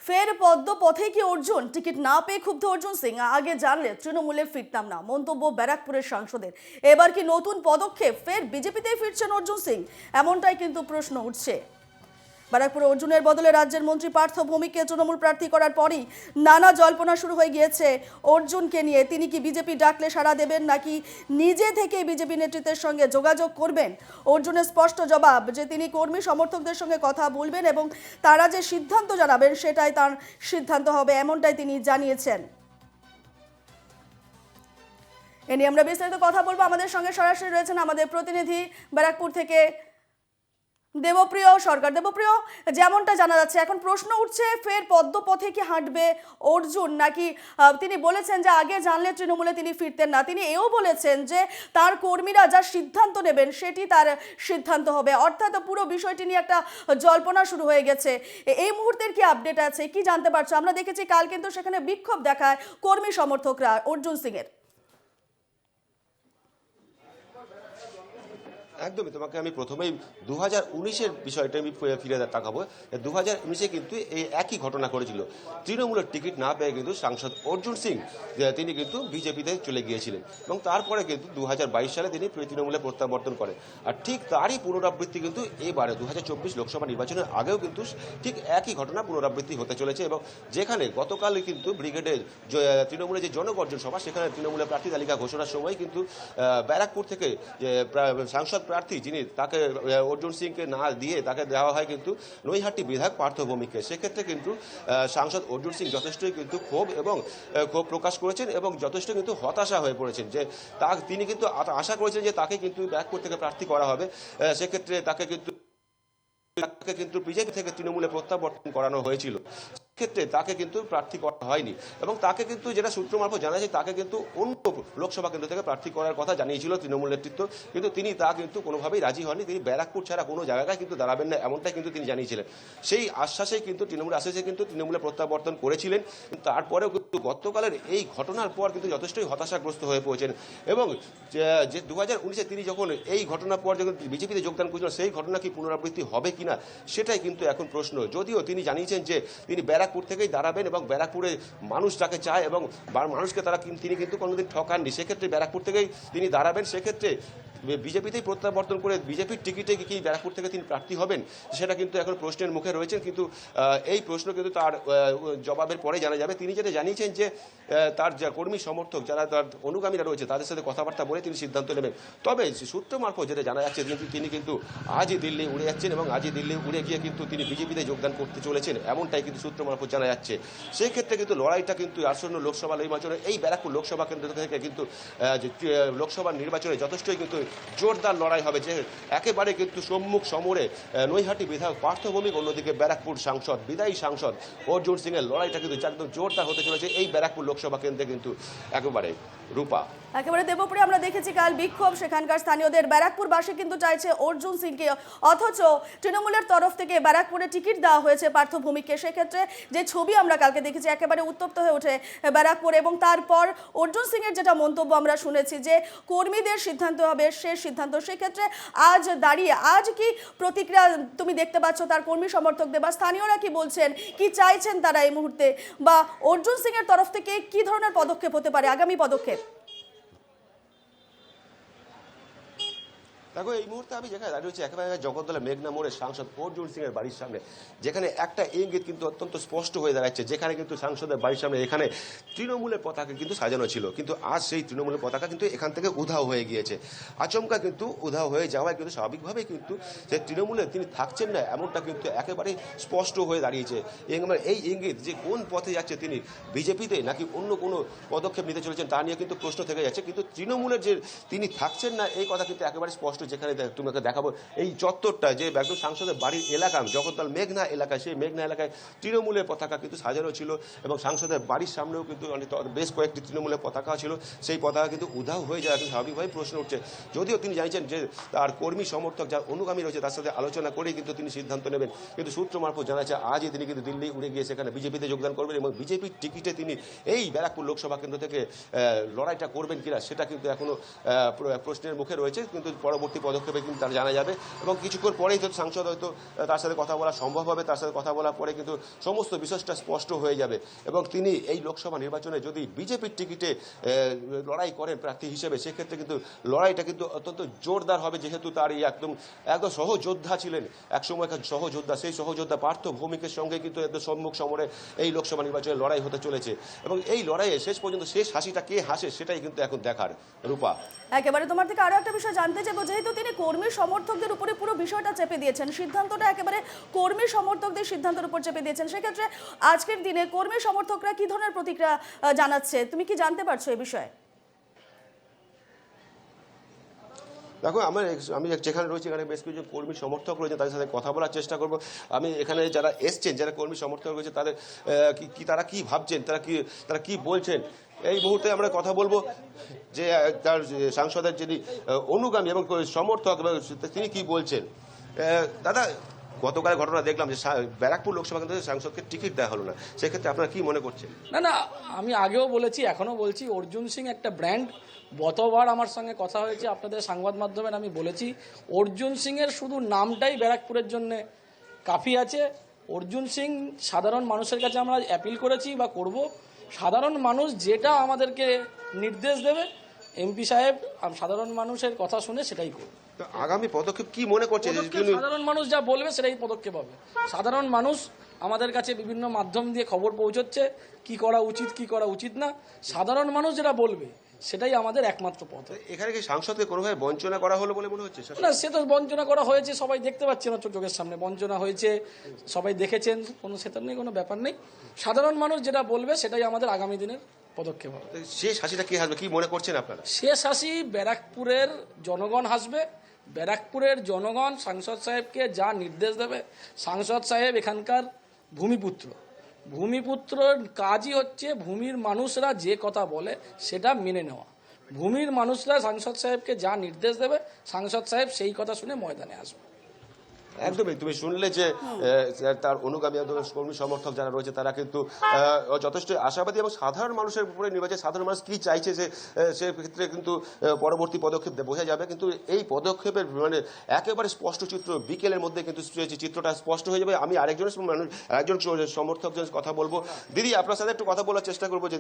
ফের পদ্ম পথে কি অর্জুন? টিকিট না পেয়ে ক্ষুব্ধ অর্জুন সিং। আগে জানলে তৃণমূলে ফিরতাম না, মন্তব্য ব্যারাকপুরের সাংসদের। এবার কি নতুন পদক্ষেপ? ফের বিজেপিতেই ফিরছেন অর্জুন সিং, এমনটাই কিন্তু প্রশ্ন উঠছে। ব্যারাকপুরে অর্জুনের বদলে রাজ্যের মন্ত্রী পার্থ ভৌমিককে তৃণমূল প্রার্থী করার পরই নানা জল্পনা শুরু হয়ে গিয়েছে অর্জুনকে নিয়ে। তিনি কি বিজেপি ডাকলে সাড়া দেবেন, নাকি নিজে থেকে বিজেপি নেতৃত্বের সঙ্গে যোগাযোগ করবেন? অর্জুনের স্পষ্ট জবাব যে তিনি কর্মী সমর্থকদের সঙ্গে কথা বলবেন এবং তারা যে সিদ্ধান্ত জানাবেন সেটাই তার সিদ্ধান্ত হবে, এমনটাই তিনি জানিয়েছেন। এ নিয়ে আমরা বিস্তারিত কথা বলবো। আমাদের সঙ্গে সরাসরি রয়েছেন আমাদের প্রতিনিধি ব্যারাকপুর থেকে দেবপ্রিয় সরকার। দেবপ্রিয়, যেমনটা জানা যাচ্ছে এখন প্রশ্ন উঠছে ফের পদ্মপথে কি হাঁটবে অর্জুন, নাকি তিনি বলেছেন যে আগে জানলে তৃণমূলে তিনি ফিরতেন না। তিনি এও বলেছেন যে তার কর্মীরা যা সিদ্ধান্ত নেবেন সেটি তার সিদ্ধান্ত হবে, অর্থাৎ পুরো বিষয়টি নিয়ে একটা জল্পনা শুরু হয়ে গেছে। এই মুহূর্তের কি আপডেট আছে, কি জানতে পারছো? আমরা দেখেছি কাল কিন্তু সেখানে বিক্ষোভ দেখায় কর্মী সমর্থকরা অর্জুন সিং এর। একদমই, তোমাকে আমি প্রথমেই 2019-এর বিষয়টা আমি ফিরে তাকাবো। 2019-এ কিন্তু এই একই ঘটনা করেছিল। তৃণমূলের টিকিট না পেয়ে কিন্তু সাংসদ অর্জুন সিং তিনি কিন্তু বিজেপিতে চলে গিয়েছিলেন এবং তারপরে কিন্তু 2022 সালে তিনি তৃণমূলে প্রত্যাবর্তন করেন। আর ঠিক তারই পুনরাবৃত্তি কিন্তু এবারে 2024 লোকসভা নির্বাচনের আগেও কিন্তু ঠিক একই ঘটনা পুনরাবৃত্তি হতে চলেছে এবং যেখানে গতকাল কিন্তু ব্রিগেডের তৃণমূলের যে জনগর্জন সভা, সেখানে তৃণমূলের প্রার্থী তালিকা ঘোষণার সময় কিন্তু ব্যারাকপুর থেকে যে সাংসদ প্রার্থী যিনি, তাকে অর্জুন সিংকে না দিয়ে তাকে দেওয়া হয় কিন্তু নৈহাটি বিধায়ক পার্থ ভৌমিককে। সেক্ষেত্রে কিন্তু সাংসদ অর্জুন সিং যথেষ্টই কিন্তু ক্ষোভ প্রকাশ করেছেন এবং যথেষ্ট কিন্তু হতাশা হয়ে পড়েছেন যে তিনি কিন্তু আশা করেছেন যে তাকে কিন্তু ব্যারাকপুর থেকে প্রার্থী করা হবে। সেক্ষেত্রে তাকে কিন্তু বিজেপি থেকে তৃণমূলে প্রত্যাবর্তন করানো হয়েছিল, ক্ষেত্রে তাকে কিন্তু প্রার্থী করা হয়নি এবং তাকে কিন্তু যেটা সূত্র মারফত জানা যায় তাকে কিন্তু অন্য লোকসভা কেন্দ্র থেকে প্রার্থী করার কথা জানিয়েছিল তৃণমূল নেতৃত্ব, কিন্তু তিনি তা কিন্তু কোনোভাবেই রাজি হননি। তিনি ব্যারাকপুর ছাড়া কোনো জায়গায় কিন্তু দাঁড়াবেন না, এমনটাই কিন্তু তিনি জানিয়েছিলেন। সেই আশ্বাসেই কিন্তু তৃণমূলে প্রত্যাবর্তন করেছিলেন। তারপরেও কিন্তু গতকালের এই ঘটনার পর কিন্তু যথেষ্টই হতাশাগ্রস্ত হয়ে পড়েছেন এবং যে 2019-এ তিনি যখন এই ঘটনার পর যখন বিজেপিতে যোগদান করেছিলেন, সেই ঘটনা কি পুনরাবৃত্তি হবে কিনা সেটাই কিন্তু এখন প্রশ্ন। যদিও তিনি জানিয়েছেন যে তিনি ব্যারাকপুর থেকেই দাঁড়াবেন এবং ব্যারাকপুরে মানুষ তাকে চায় এবং মানুষকে তিনি কিন্তু কোনোদিন ঠকাননি। সেক্ষেত্রে ব্যারাকপুর থেকেই তিনি দাঁড়াবেন। সেক্ষেত্রে বিজেপিতেই প্রত্যাবর্তন করে বিজেপির টিকিটে কি ব্যারাকপুর থেকে তিনি প্রার্থী হবেন, সেটা কিন্তু এখন প্রশ্নের মুখে রয়েছেন। কিন্তু এই প্রশ্ন কিন্তু তার জবাবের পরে জানা যাবে। তিনি যেটা জানিয়েছেন যে তার যা কর্মী সমর্থক যারা তার অনুগামীরা রয়েছে তাদের সাথে কথাবার্তা বলে তিনি সিদ্ধান্ত নেবেন। তবে সূত্র মারফত যেটা জানা যাচ্ছে তিনি কিন্তু আজই দিল্লি উড়ে যাচ্ছেন এবং আজই দিল্লি উড়ে গিয়ে কিন্তু তিনি বিজেপিতে যোগদান করতে চলেছেন, এমনটাই কিন্তু সূত্র মারফত জানা যাচ্ছে। সেই ক্ষেত্রে কিন্তু লড়াইটা কিন্তু আসন্ন লোকসভা নির্বাচনে এই ব্যারাকপুর লোকসভা কেন্দ্র থেকে কিন্তু লোকসভা নির্বাচনে যথেষ্টই কিন্তু জোরদার লড়াই হবে, যে একেবারে কিন্তু সম্মুখ সমরে নৈহাটি বিধায়ক পার্থ ভৌমিক, অন্যদিকে ব্যারাকপুর সাংসদ বিদায়ী সাংসদ অর্জুন সিং এর লড়াইটা কিন্তু একদম জোরদার হতে চলেছে এই ব্যারাকপুর লোকসভা কেন্দ্রে কিন্তু একেবারে। রূপা, একেবারে দেবপ্রিয়, আমরা দেখেছি কাল বিক্ষোভ, সেখানকার স্থানীয়দের ব্যারাকপুরবাসী কিন্তু চাইছে অর্জুন সিংকে, অথচ তৃণমূলের তরফ থেকে ব্যারাকপুরে টিকিট দেওয়া হয়েছে পার্থ ভৌমিককে। সেক্ষেত্রে যে ছবি আমরা কালকে দেখেছি, একেবারে উত্তপ্ত হয়ে ওঠে ব্যারাকপুর এবং তারপর অর্জুন সিং এর যেটা মন্তব্য আমরা শুনেছি যে কর্মীদের সিদ্ধান্ত হবে শেষ সিদ্ধান্ত। সেক্ষেত্রে আজ দাঁড়িয়ে আজ কি প্রতিক্রিয়া তুমি দেখতে পাচ্ছ তার কর্মী সমর্থকদের, বা স্থানীয়রা কি বলছেন, কি চাইছেন তারা এই মুহূর্তে, বা অর্জুন সিং এর তরফ থেকে কি ধরনের পদক্ষেপ হতে পারে, আগামী পদক্ষেপ? দেখো, এই মুহূর্তে আমি যেখানে দাঁড়িয়ে রয়েছি একেবারে জগদ্দলা মেঘনা মোড়ে সাংসদ অর্জুন সিং এর বাড়ির সামনে, যেখানে একটা ইঙ্গিত কিন্তু অত্যন্ত স্পষ্ট হয়ে দাঁড়াচ্ছে। যেখানে কিন্তু সাংসদের বাড়ির সামনে এখানে তৃণমূলের পতাকা কিন্তু সাজানো ছিল, কিন্তু আজ সেই তৃণমূলের পতাকা কিন্তু এখান থেকে উধাও হয়ে গিয়েছে। আচমকা কিন্তু উধাও হয়ে যাওয়ায় কিন্তু স্বাভাবিকভাবেই কিন্তু যে তৃণমূলে তিনি থাকছেন না, এমনটা কিন্তু একেবারে স্পষ্ট হয়ে দাঁড়িয়েছে। এই ইঙ্গিত যে কোন পথে যাচ্ছে তিনি, বিজেপিতে নাকি অন্য কোনো পদক্ষেপ নিতে চলেছেন, তা নিয়ে কিন্তু প্রশ্ন থেকে যাচ্ছে। কিন্তু তৃণমূলের যে তিনি থাকছেন না এই কথা কিন্তু একেবারে স্পষ্ট। যেখানে তোমাকে দেখাবো এই চত্বরটা, যে একদম সাংসদের বাড়ির এলাকা জগদ্দল মেঘনা এলাকায়, সেই মেঘনা এলাকায় তৃণমূলের পতাকা কিন্তু সাজানো ছিল এবং সাংসদের বাড়ির সামনেও কিন্তু বেশ কয়েকটি তৃণমূলের পতাকা ছিল। সেই পতাকা কিন্তু উধাও হয়ে যায়, কিন্তু স্বাভাবিকভাবে প্রশ্ন উঠছে। যদিও তিনি জানিয়েছেন যে তার কর্মী সমর্থক যার অনুগামী রয়েছে তার সাথে আলোচনা করেই কিন্তু তিনি সিদ্ধান্ত নেবেন, কিন্তু সূত্র মারফত জানা যাচ্ছে আজই তিনি কিন্তু দিল্লি উড়ে গিয়ে সেখানে বিজেপিতে যোগদান করবেন এবং বিজেপির টিকিটে তিনি এই ব্যারাকপুর লোকসভা কেন্দ্র থেকে লড়াইটা করবেন কিনা সেটা কিন্তু এখনো প্রশ্নের মুখে রয়েছে। কিন্তু পরবর্তী পরবর্তী পদক্ষেপে কিন্তু তার জানা যাবে এবং কিছুক্ষণ পরেই তো সাংসদ হয়তো তার সাথে কথা বলা সম্ভব হবে। তার সাথে কথা বলার পরে কিন্তু সমস্ত বিষয়টা স্পষ্ট হয়ে যাবে এবং তিনি এই লোকসভা নির্বাচনে যদি বিজেপির টিকিটে লড়াই করেন প্রার্থী হিসেবে, সেক্ষেত্রে কিন্তু লড়াইটা কিন্তু অত্যন্ত জোরদার হবে, যেহেতু তার এই একদম সহযোদ্ধা ছিলেন, একসময়কার সহযোদ্ধা, সেই সহযোদ্ধা পার্থ ভৌমিকের সঙ্গে কিন্তু একদম সম্মুখ সমরে এই লোকসভা নির্বাচনে লড়াই হতে চলেছে এবং এই লড়াইয়ে শেষ পর্যন্ত শেষ হাসিটা কে হাসে সেটাই কিন্তু এখন দেখার। রূপা, একেবারে তোমার থেকে আরো একটা বিষয় জানতে চাইবো, যেহেতু তিনি কর্মী সমর্থকদের উপরে পুরো বিষয়টা চেপে দিয়েছেন, সিদ্ধান্তটা একেবারে কর্মী সমর্থকদের সিদ্ধান্তের উপর চেপে দিয়েছেন, সেক্ষেত্রে আজকের দিনে কর্মী সমর্থকরা কি ধরনের প্রতিক্রিয়া জানাচ্ছে, তুমি কি জানতে পারছো এই বিষয়ে? দেখো, আমি যেখানে রয়েছি এখানে বেশ কিছু কর্মী সমর্থক রয়েছে, তাদের সাথে কথা বলার চেষ্টা করব। আমি এখানে যারা এসছেন, যারা কর্মী সমর্থক রয়েছে, তাদের তারা কি ভাবছেন, তারা কি বলছেন, এই মুহূর্তে আমরা কথা বলবো যে তার সাংসদের যিনি অনুগামী এবং সমর্থক তিনি কি বলছেন। দাদা, গতকাল ঘটনা দেখলাম যে ব্যারাকপুর লোকসভা কেন্দ্রে সাংসদকে টিকিট দেওয়া হলো না, সেক্ষেত্রে আপনারা কি মনে করছেন? না, আমি আগেও বলেছি, এখনও বলছি, অর্জুন সিং একটা ব্র্যান্ড। গতবার আমার সঙ্গে কথা হয়েছে আপনাদের সংবাদ মাধ্যমে, আমি বলেছি অর্জুন সিংয়ের শুধু নামটাই ব্যারাকপুরের জন্য কাফি আছে। অর্জুন সিং সাধারণ মানুষের কাছে আমরা অ্যাপিল করেছি বা করব, সাধারণ মানুষ যেটা আমাদেরকে নির্দেশ দেবে এমপি সাহেব সাধারণ মানুষের কথা শুনে সেটাই করবে। আগামী পদক্ষেপ কি মনে করছেন? সাধারণ মানুষ যা বলবে সেটাই পদক্ষেপ হবে। সাধারণ মানুষ আমাদের কাছে বিভিন্ন মাধ্যম দিয়ে খবর পৌঁছচ্ছে কি করা উচিত কি করা উচিত না, সাধারণ মানুষ যেটা বলবে সেটাই আমাদের একমাত্র পথ। এখানে কি সাংসদকে কোনোভাবে বঞ্চনা করা হলো বলে মনে হচ্ছে? না, সে তো বঞ্চনা করা হয়েছে, সবাই দেখতে পাচ্ছে না চোখের সামনে, বঞ্চনা হয়েছে, সবাই দেখেছেন, কোনো সেটা নিয়ে কোনো ব্যাপার নেই। সাধারণ মানুষ যেটা বলবে সেটাই আমাদের আগামী দিনের পদক্ষেপ হবে। শেষ হাসিটা কি হাসবে, কি মনে করছেন আপনারা? শেষ হাসি ব্যারাকপুরের জনগণ হাসবে। ব্যারাকপুরের জনগণ সাংসদ সাহেবকে যা নির্দেশ দেবে, সাংসদ সাহেব এখানকার ভূমিপুত্রর কাজই হচ্ছে ভূমির মানুষরা যে কথা বলে সেটা মেনে নেওয়া। ভূমির মানুষরা সাংসদ সাহেবকে যা নির্দেশ দেবে সাংসদ সাহেব সেই কথা শুনে ময়দানে আসবে। একদমই, তুমি শুনলে যে তার অনুগামী কর্মী সমর্থক যারা রয়েছে তারা কিন্তু যথেষ্ট আশাবাদী এবং সাধারণ মানুষের উপরে নির্বাচনে সাধারণ মানুষ কি চাইছে সে ক্ষেত্রে কিন্তু পরবর্তী পদক্ষেপ বোঝা যাবে। কিন্তু এই পদক্ষেপের মানে একেবারে স্পষ্ট চিত্র বিকেলের মধ্যে কিন্তু চিত্রটা স্পষ্ট হয়ে যাবে। আমি আরেকজন সমর্থক কথা বলবো। দিদি, আপনার সাথে একটু কথা বলার চেষ্টা করবো যে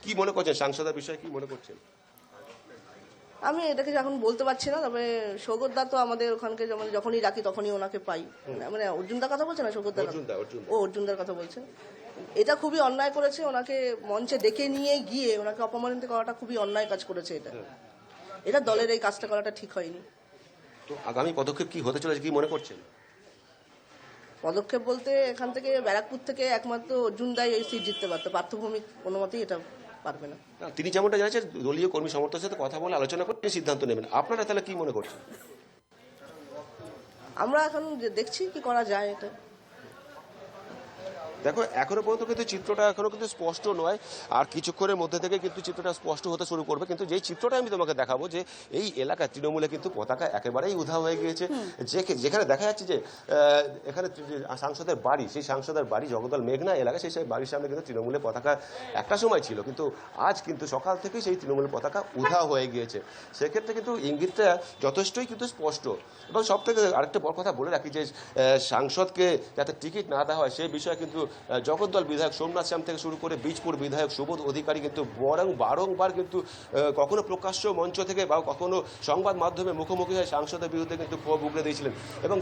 কি মনে করছেন সাংসদের বিষয়ে, কি মনে করছেন? আমি এটাকে এখন বলতে পারছি না, তবে সৌগতদা তো আমাদের ওখানকে যেমন যখনই ডাকি তখনই ওনাকে পাই। মানে অর্জুনদার কথা বলছে না, সৌগতদার অর্জুনদার কথা বলছে। এটা খুবই অন্যায় করেছে, ওনাকে মঞ্চে ডেকে নিয়ে গিয়ে ওনাকে অপমানিত করাটা খুবই অন্যায় কাজ করেছে। এটা দলের এই কাজটা করাটা ঠিক হয়নি। তো আগামী পদক্ষেপ কি হতে চলেছে, কি মনে করছেন? পদক্ষেপ বলতে এখান থেকে ব্যারাকপুর থেকে একমাত্র অর্জুনদাই এই সিট জিততে পারতো, পার্থভূমি কোনো মতেই এটা পারবে না। তিনি যেমনটা জানাচ্ছেন দলীয় কর্মী সমর্থকের সাথে কথা বলে আলোচনা করে সিদ্ধান্ত নেবেন। আপনারা তাহলে কি মনে করছেন? আমরা এখন দেখছি কি করা যায়। এটা দেখো, এখনো পর্যন্ত কিন্তু চিত্রটা এখনো কিন্তু স্পষ্ট নয়, আর কিছুক্ষণের মধ্যে থেকে কিন্তু চিত্রটা স্পষ্ট হতে শুরু করবে। কিন্তু যেই চিত্রটা আমি তোমাকে দেখাবো যে এই এলাকায় তৃণমূলে কিন্তু পতাকা একেবারেই উধাও হয়ে গিয়েছে। যেখানে দেখা যাচ্ছে যে এখানে সাংসদের বাড়ি, সেই সাংসদের বাড়ি জগদ্দল মেঘনা এলাকা, সেই বাড়ির সামনে কিন্তু তৃণমূলের পতাকা একটা সময় ছিল, কিন্তু আজ কিন্তু সকাল থেকেই সেই তৃণমূলের পতাকা উধাও হয়ে গিয়েছে। সেক্ষেত্রে কিন্তু ইঙ্গিতটা যথেষ্টই কিন্তু স্পষ্ট। এবং সব থেকে আরেকটা বড় কথা বলে রাখি যে সাংসদকে যাতে টিকিট না দেওয়া হয় সেই বিষয়ে কিন্তু জগদ্দল বিধায়ক সোমনাথ শ্যাম থেকে শুরু করে বীজপুর বিধায়ক সুবোধ অধিকারী কিন্তু বারংবার কিন্তু কখনো প্রকাশ্য মঞ্চ থেকে বা কখনো সংবাদ মাধ্যমে মুখোমুখি হয়ে সাংসদের বিরুদ্ধে কিন্তু ক্ষোভ উগড়ে দিয়েছিলেন। এবং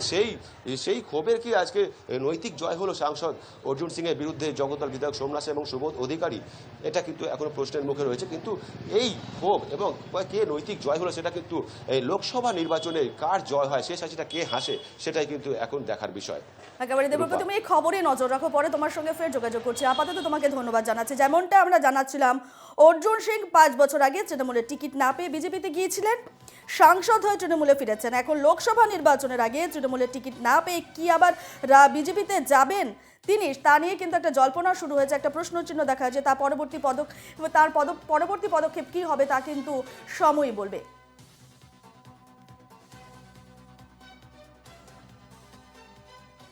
সেই ক্ষোভের কি আজকে নৈতিক জয় হলো সাংসদ অর্জুন সিংয়ের বিরুদ্ধে জগদ্দল বিধায়ক সোমনাথ শ্যাম এবং সুবোধ অধিকারী? এটা কিন্তু এখনো প্রশ্নের মুখে রয়েছে। কিন্তু এই ক্ষোভ এবং কে নৈতিক জয় হলো সেটা কিন্তু এই লোকসভা নির্বাচনে কার জয় হয়, শেষ হাসিটা কে হাসে, সেটাই কিন্তু এখন দেখার বিষয়। একেবারে দেবপ্রতি, তুমি এই খবরে নজর রাখো, পরে তোমার সঙ্গে ফের যোগাযোগ করছি। আপাতত তোমাকে ধন্যবাদ জানাচ্ছি। যেমনটা আমরা জানাচ্ছিলাম, অর্জুন সিং 5 বছর আগে তৃণমূলের টিকিট না পেয়ে বিজেপিতে গিয়েছিলেন, সাংসদ হয়ে তৃণমূলে ফিরেছেন। এখন লোকসভা নির্বাচনের আগে তৃণমূলের টিকিট না পেয়ে কি আবার বিজেপিতে যাবেন তিনি, তা নিয়ে কিন্তু একটা জল্পনা শুরু হয়েছে, একটা প্রশ্নচিহ্ন দেখা যাচ্ছে। তার পরবর্তী পদক্ষেপ কি হবে তা কিন্তু সময়ই বলবে।